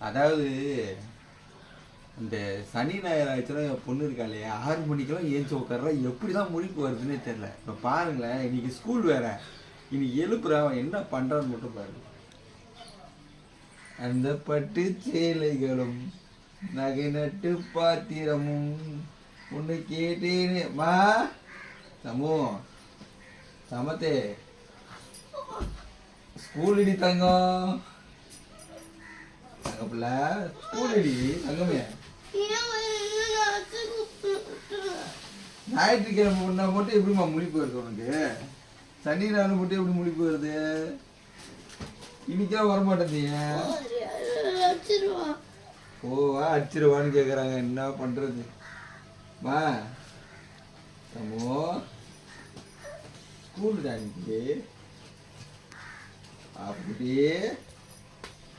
அதாவது இந்த சனி ஞாயிறு ஆயிடுச்சுன்னா என் பொண்ணு இருக்காளே 6 மணிக்கெல்லாம் ஏஞ்சி உட்கார்றா, எப்படிதான் முழிப்பு வருதுன்னே தெரியல. இப்போ பாருங்களேன், இன்னைக்கு ஸ்கூல் வேற, இன்னைக்கு எழுப்புறான் என்ன பண்றான்னு மட்டும் பாருங்க. அந்த பட்டு சேலைகளும் நகை நட்டு பாத்திரமும் ஒன்று கேட்டேன்னு மா சமூ சமத்தே ஸ்கூல் இடி தங்கம் தங்கப்பில்ல ஸ்கூல் இடி தங்கமே. ஞாயிற்றுக்கிழமை ஒன்றா மட்டும் எப்படிமா முழிப்பு வருது உனக்கு? சனி நாள் மட்டும் எப்படி முழிப்பு வருது? இன்னைக்கா வரமாட்டேங்க. ஓவா அடிச்சிருவான்னு கேட்குறாங்க, என்ன பண்ணுறது? மா தம்மோ ஸ்கூல் தான் இன்னைக்கு அப்படியே